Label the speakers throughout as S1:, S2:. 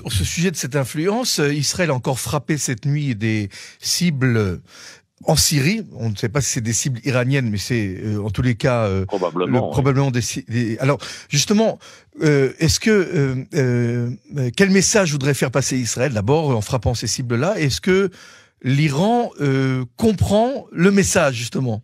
S1: sur ce sujet de cette influence, Israël a encore frappé cette nuit des cibles en Syrie. On ne sait pas si c'est des cibles iraniennes, mais c'est en tous les cas probablement des. Alors justement, est-ce que quel message voudrait faire passer Israël d'abord en frappant ces cibles-là? Est-ce que l'Iran comprend le message justement?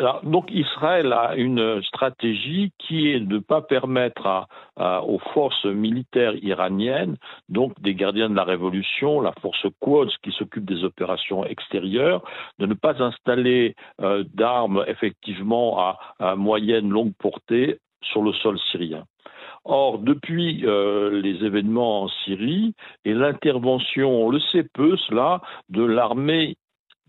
S2: Alors, donc Israël a une stratégie qui est de ne pas permettre aux forces militaires iraniennes, donc des gardiens de la révolution, la force Quds qui s'occupe des opérations extérieures, de ne pas installer d'armes effectivement à moyenne longue portée sur le sol syrien. Or, depuis les événements en Syrie et l'intervention, on le sait peu cela, de l'armée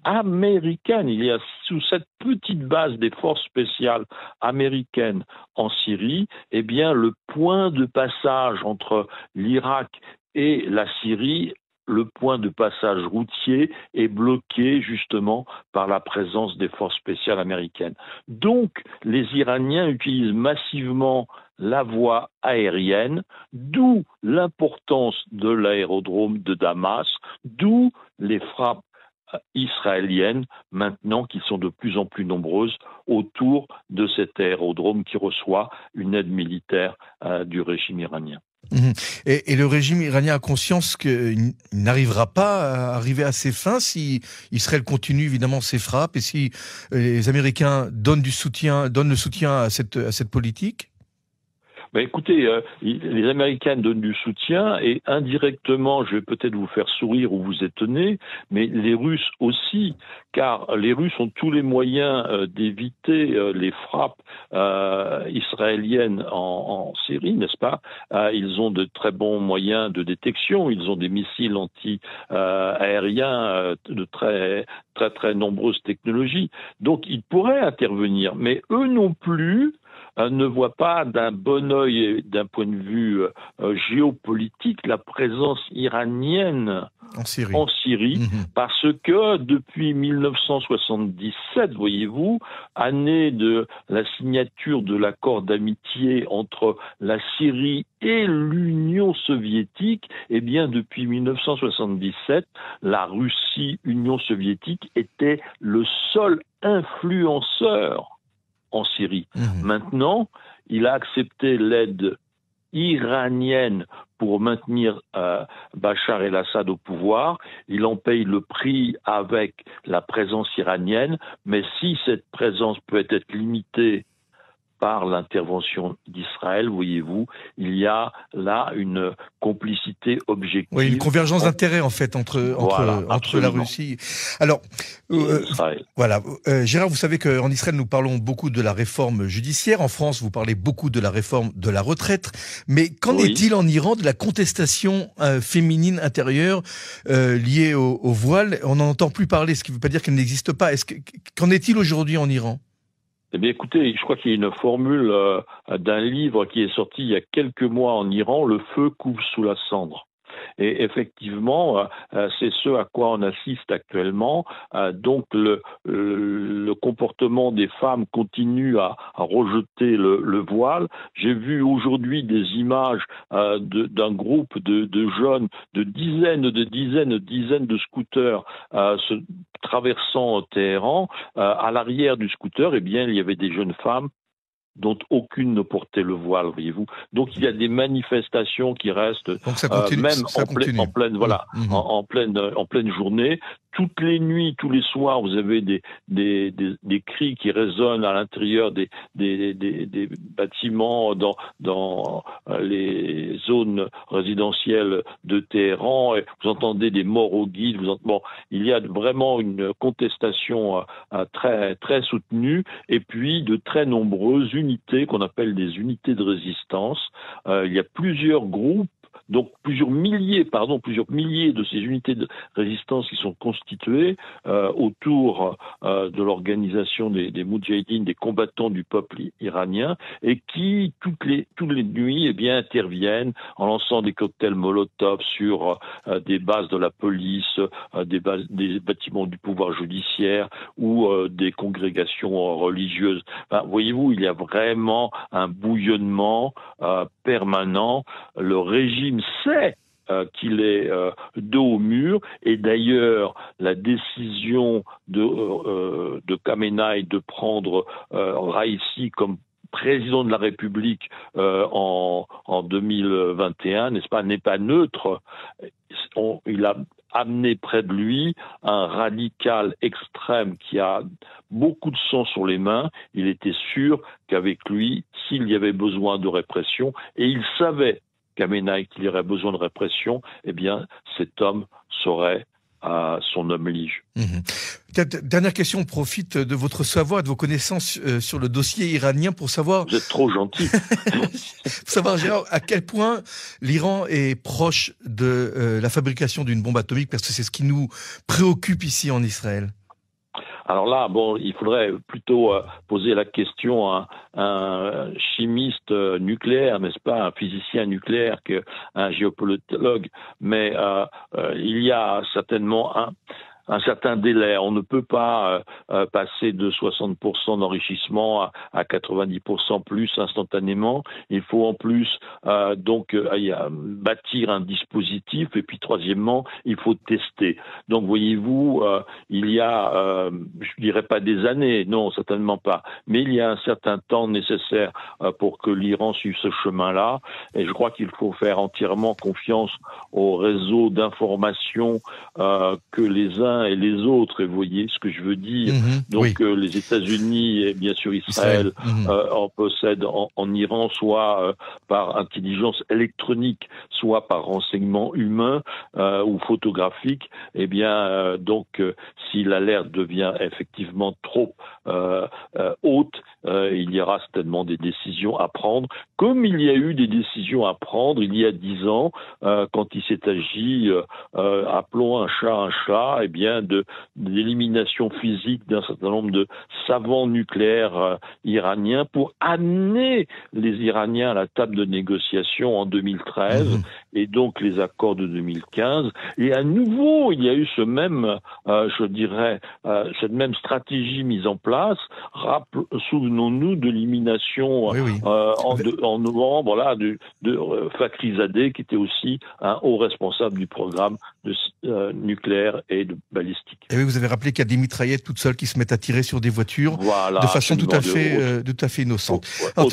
S2: américaine. Il y a sous cette petite base des forces spéciales américaines en Syrie, eh bien, le point de passage entre l'Irak et la Syrie, le point de passage routier est bloqué justement par la présence des forces spéciales américaines. Donc, les Iraniens utilisent massivement la voie aérienne, d'où l'importance de l'aérodrome de Damas, d'où les frappes israéliennes, maintenant qui sont de plus en plus nombreuses autour de cet aérodrome qui reçoit une aide militaire du régime iranien.
S1: Et le régime iranien a conscience qu'il n'arrivera pas à arriver à ses fins si Israël continue évidemment ses frappes et si les Américains donnent le soutien à cette politique?
S2: Ben écoutez, les Américains donnent du soutien et indirectement, je vais peut-être vous faire sourire ou vous étonner, mais les Russes aussi, car les Russes ont tous les moyens d'éviter les frappes israéliennes en Syrie, n'est-ce pas? Ils ont de très bons moyens de détection, ils ont des missiles anti-aériens de très nombreuses technologies. Donc ils pourraient intervenir, mais eux non plus ne voit pas d'un bon œil, d'un point de vue géopolitique, la présence iranienne en Syrie, parce que depuis 1977, voyez-vous, année de la signature de l'accord d'amitié entre la Syrie et l'Union soviétique, eh bien depuis 1977, la Russie, Union soviétique, était le seul influenceur en Syrie. Maintenant, il a accepté l'aide iranienne pour maintenir Bachar el-Assad au pouvoir. Il en paye le prix avec la présence iranienne, mais si cette présence peut être limitée par l'intervention d'Israël, voyez-vous, il y a là une complicité objective.
S1: Oui, une convergence d'intérêts en fait entre la Russie. Alors, voilà, Gérard, vous savez qu'en Israël nous parlons beaucoup de la réforme judiciaire. En France, vous parlez beaucoup de la réforme de la retraite. Mais qu'en est-il en Iran de la contestation féminine intérieure liée au voile? On n'en entend plus parler, ce qui ne veut pas dire qu'elle n'existe pas. Qu'en est-il aujourd'hui en Iran?
S2: Eh bien, écoutez, je crois qu'il y a une formule d'un livre qui est sorti il y a quelques mois en Iran, Le feu couvre sous la cendre. Et effectivement, c'est ce à quoi on assiste actuellement. Donc, le comportement des femmes continue à rejeter le voile. J'ai vu aujourd'hui des images d'un groupe de jeunes, de dizaines de scooters traversant Téhéran. À l'arrière du scooter, eh bien, il y avait des jeunes femmes dont aucune ne portait le voile, voyez-vous. Donc il y a des manifestations qui restent en pleine journée. Toutes les nuits, tous les soirs, vous avez des cris qui résonnent à l'intérieur des bâtiments dans les zones résidentielles de Téhéran. Et vous entendez des morts au guide. Bon, il y a vraiment une contestation très soutenue et puis de très nombreuses unités qu'on appelle des unités de résistance. Il y a plusieurs groupes, donc plusieurs milliers de ces unités de résistance qui sont constituées autour de l'organisation des Moudjahidines, des combattants du peuple iranien, et qui toutes les nuits interviennent en lançant des cocktails Molotov sur des bases de la police, des bâtiments du pouvoir judiciaire ou des congrégations religieuses. Voyez-vous, il y a vraiment un bouillonnement permanent. Le régime régime sait qu'il est dos au mur, et d'ailleurs la décision de Khamenei de prendre Raïssi comme président de la République en 2021, n'est-ce pas, n'est pas neutre. Il a amené près de lui un radical extrême qui a beaucoup de sang sur les mains. Il était sûr qu'avec lui, s'il y avait besoin de répression, et il savait, Khamenei, qu'il y aurait besoin de répression, eh bien, cet homme serait son homme lige.
S1: Dernière question, on profite de votre savoir et de vos connaissances sur le dossier iranien pour savoir...
S2: Vous êtes trop gentil.
S1: Pour savoir, Gérard, à quel point l'Iran est proche de la fabrication d'une bombe atomique, parce que c'est ce qui nous préoccupe ici en Israël.
S2: Alors là, bon, il faudrait plutôt poser la question à un chimiste nucléaire, n'est-ce pas, un physicien nucléaire, qu'un géopolitologue. Mais il y a certainement un certain délai. On ne peut pas passer de 60% d'enrichissement à 90% plus instantanément. Il faut en plus bâtir un dispositif, et puis troisièmement, il faut tester. Donc voyez-vous, il y a, je dirais pas des années, non, certainement pas, mais il y a un certain temps nécessaire pour que l'Iran suive ce chemin-là, et je crois qu'il faut faire entièrement confiance au réseau d'information que les uns et les autres, et vous voyez ce que je veux dire. Donc oui. Les États-Unis et bien sûr Israël en possèdent en Iran, soit par intelligence électronique, soit par renseignement humain ou photographique. Eh bien, si l'alerte devient effectivement trop haute, il y aura certainement des décisions à prendre, comme il y a eu des décisions à prendre il y a 10 ans, quand il s'est agi, appelons un chat, eh bien, de l'élimination physique d'un certain nombre de savants nucléaires iraniens pour amener les Iraniens à la table de négociation en 2013 et donc les accords de 2015. Et à nouveau, il y a eu cette même stratégie mise en place. Souvenons-nous de l'élimination en novembre là, de Fakhrizadeh, qui était aussi un haut responsable du programme nucléaire et de balistique.
S1: Et oui, vous avez rappelé qu'il y a des mitraillettes toutes seules qui se mettent à tirer sur des voitures de façon tout à fait innocente. Voilà.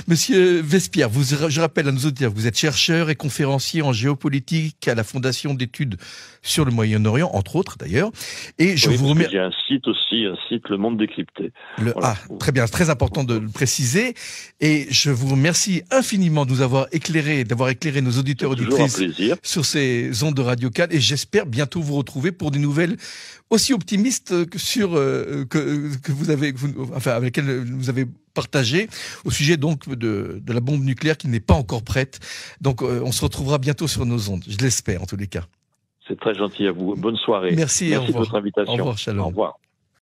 S1: Monsieur Vespierre, je rappelle à nos auditeurs que vous êtes chercheur et conférencier en géopolitique à la Fondation d'études sur le Moyen-Orient, entre autres d'ailleurs. Et je vous remercie.
S2: Il y a un site, Le Monde décrypté.
S1: Très bien, c'est très important de le préciser. Et je vous remercie infiniment de nous avoir d'avoir éclairé nos auditeurs et auditrices sur ces ondes de Radio Cannes. Et j'espère bientôt vous retrouver pour des nouvelles aussi optimistes avec lesquelles vous avez partagé au sujet donc de la bombe nucléaire qui n'est pas encore prête. Donc on se retrouvera bientôt sur nos ondes, je l'espère en tous les cas.
S2: C'est très gentil à vous. Bonne soirée.
S1: Merci
S2: de votre invitation.
S1: Au revoir, Shalom.
S2: Au revoir.